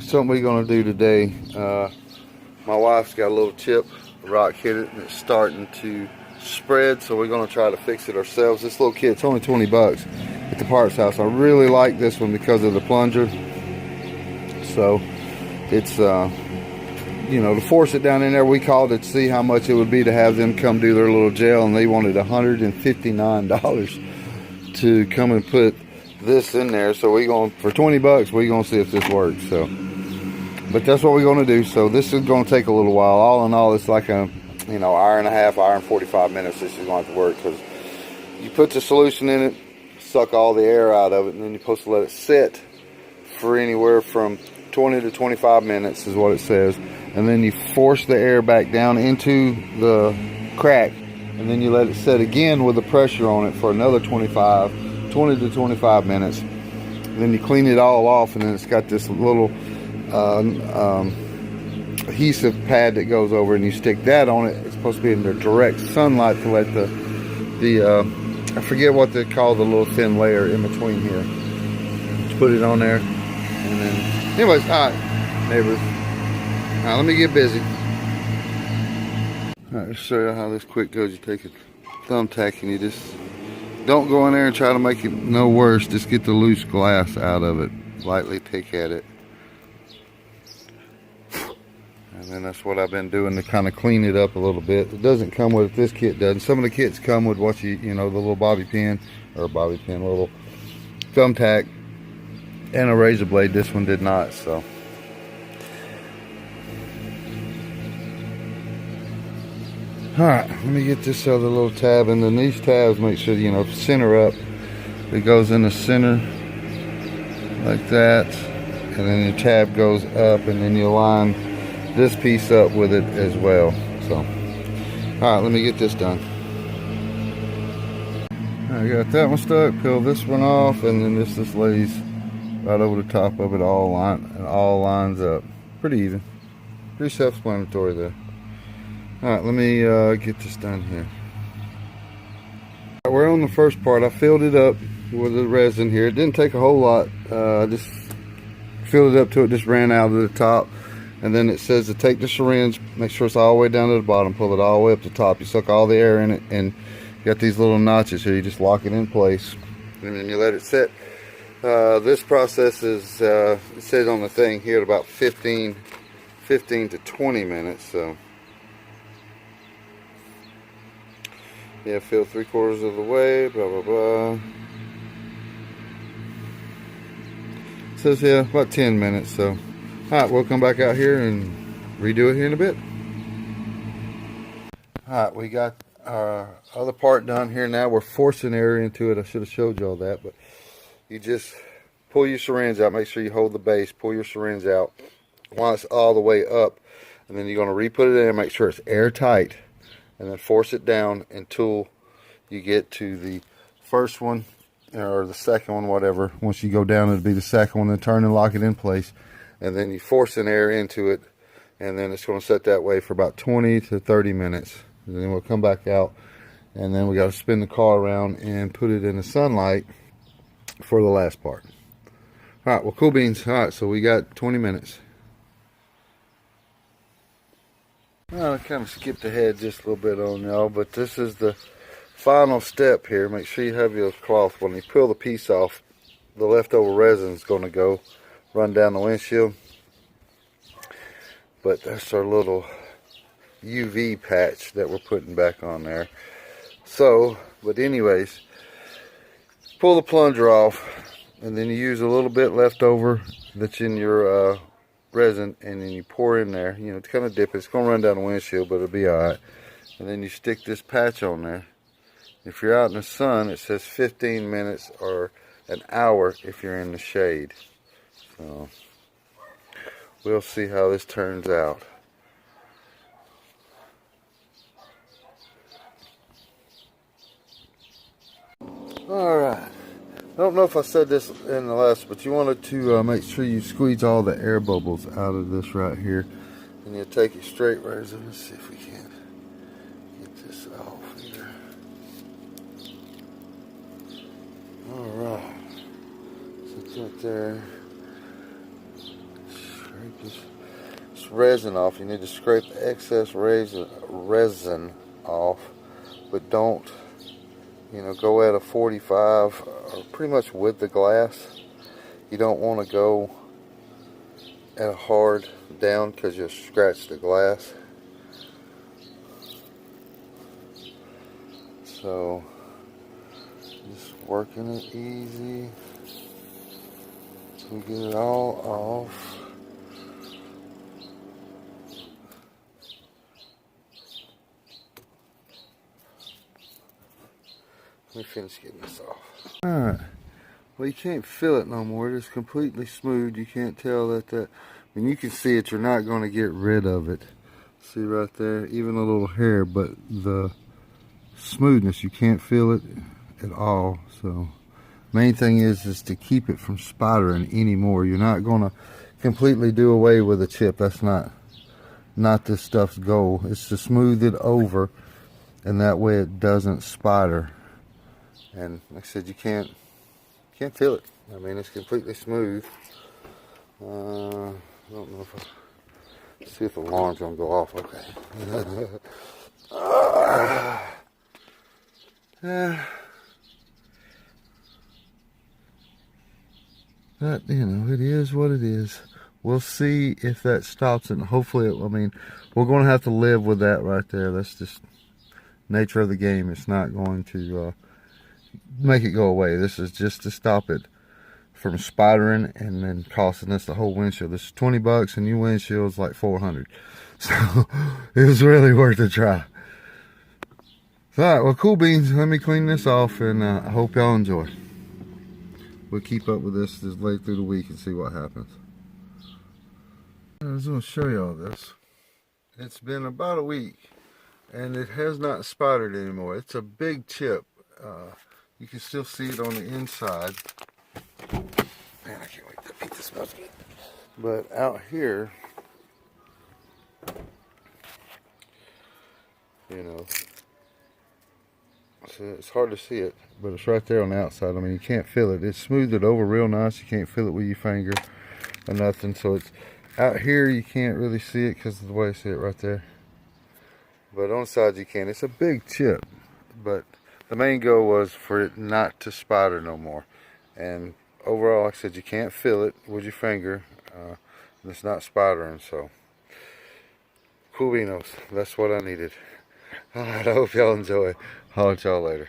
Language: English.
Something we're going to do today. My wife's got a little chip, rock hit it, and it's starting to spread, so we're going to try to fix it ourselves. This little kit's only 20 bucks at the parts house. I really like this one because of the plunger. So it's you know, to force it down in there, we called it to see how much it would be to have them come do their little gel, and they wanted $159 to come and put this in there. So we going, for 20 bucks, we're going to see if this works. So, but that's what we're going to do. So this is going to take a little while. All in all, it's like a, you know, hour and a half, hour and 45 minutes this is going to have to work, because you put the solution in it, suck all the air out of it, and then you're supposed to let it sit for anywhere from 20 to 25 minutes is what it says. And then you force the air back down into the crack, and then you let it set again with the pressure on it for another 20 to 25 minutes. And then you clean it all off, and then it's got this little adhesive pad that goes over, and you stick that on it. It's supposed to be in the direct sunlight to let the I forget what they call the little thin layer in between here. Just put it on there, and then anyways, all right, neighbors. Now let me get busy. Alright, let's show you how this quick goes. You take a thumbtack and you just don't go in there and try to make it no worse. Just get the loose glass out of it. Lightly pick at it. And then that's what I've been doing to kind of clean it up a little bit. It doesn't come with, this kit doesn't. Some of the kits come with what you know, the little bobby pin, little thumbtack and a razor blade. This one did not, so. Alright, let me get this other little tab, and then these tabs, make sure, you know, center up. It goes in the center like that, and then your tab goes up, and then you line this piece up with it as well. So, alright, let me get this done. I got that one stuck, peel this one off, and then this lays right over the top of it, all lines up. Pretty even. Pretty self-explanatory there. Alright, let me get this done here. We're on the first part. I filled it up with the resin here. It didn't take a whole lot. Just filled it up till it just ran out of the top. And then it says to take the syringe, make sure it's all the way down to the bottom, pull it all the way up to the top. You suck all the air in it, and you got these little notches here. You just lock it in place, and then you let it sit. This process is, it says on the thing here, about 15 to 20 minutes. So. Yeah, fill 3/4 of the way, blah, blah, blah. It says, yeah, about 10 minutes, so. Alright, we'll come back out here and redo it here in a bit. Alright, we got our other part done here now. We're forcing air into it. I should have showed you all that, but you just pull your syringe out. Make sure you hold the base. Pull your syringe out while it's all the way up. And then you're going to re-put it in, make sure it's airtight. And then force it down until you get to the first one or the second one, whatever. Once you go down, it'll be the second one. Then turn and lock it in place, and then you force an air into it, and then it's going to sit that way for about 20 to 30 minutes. And then we'll come back out, and then we got to spin the car around and put it in the sunlight for the last part. All right, well, cool beans. All right, so we got 20 minutes. Well, I kind of skipped ahead just a little bit on y'all, but this is the final step here. Make sure you have your cloth. When you peel the piece off, the leftover resin is going to run down the windshield. But that's our little UV patch that we're putting back on there. So, but anyways, pull the plunger off, and then you use a little bit left over that's in your resin, and then you pour in there, you know, to kind of dip it. It's going to run down the windshield, but it'll be alright. And then you stick this patch on there. If you're out in the sun, it says 15 minutes or an hour if you're in the shade. So we'll see how this turns out. Alright, I don't know if I said this in the last, but you wanted to make sure you squeeze all the air bubbles out of this right here. And you take your straight razor. Let's see if we can get this off here. Alright, so it's right there. scrape this resin off. You need to scrape the excess resin off, but don't, you know, go at a 45 or pretty much with the glass. You don't want to go at a hard down because you'll scratch the glass. So just working it easy to get it all off. Let me finish getting this off. Alright, well, you can't feel it no more. It is completely smooth. You can't tell that, when you can see it, you're not going to get rid of it. See right there, even a little hair, but the smoothness, you can't feel it at all. So main thing is to keep it from sputtering anymore. You're not going to completely do away with a chip. That's not this stuff's goal. It's to smooth it over, and that way it doesn't sputter. And like I said, you can't feel it. I mean, it's completely smooth. I don't know if let's see if the alarm's gonna go off. Okay. But, you know, it is what it is. We'll see if that stops it. Hopefully, I mean, we're going to have to live with that right there. That's just nature of the game. It's not going to make it go away. This is just to stop it from sputtering and then costing us the whole windshield. This is 20 bucks, and new windshield's like 400. So it was really worth a try. So, all right, well, cool beans. Let me clean this off, and I hope y'all enjoy. We'll keep up with this late through the week and see what happens. I was going to show y'all this. It's been about a week, and it has not sputtered anymore. It's a big chip. You can still see it on the inside. Man, I can't wait to beat this bucket. But out here, you know, so it's hard to see it, but it's right there on the outside. I mean, you can't feel it. It's smoothed it over real nice. You can't feel it with your finger or nothing. So it's out here, you can't really see it because of the way I see it right there. But on the sides you can. It's a big chip, but the main goal was for it not to sputter no more. And overall, like I said, you can't feel it with your finger. And it's not sputtering, so cool beanos. That's what I needed. Alright, I hope y'all enjoy. I'll holler at y'all later.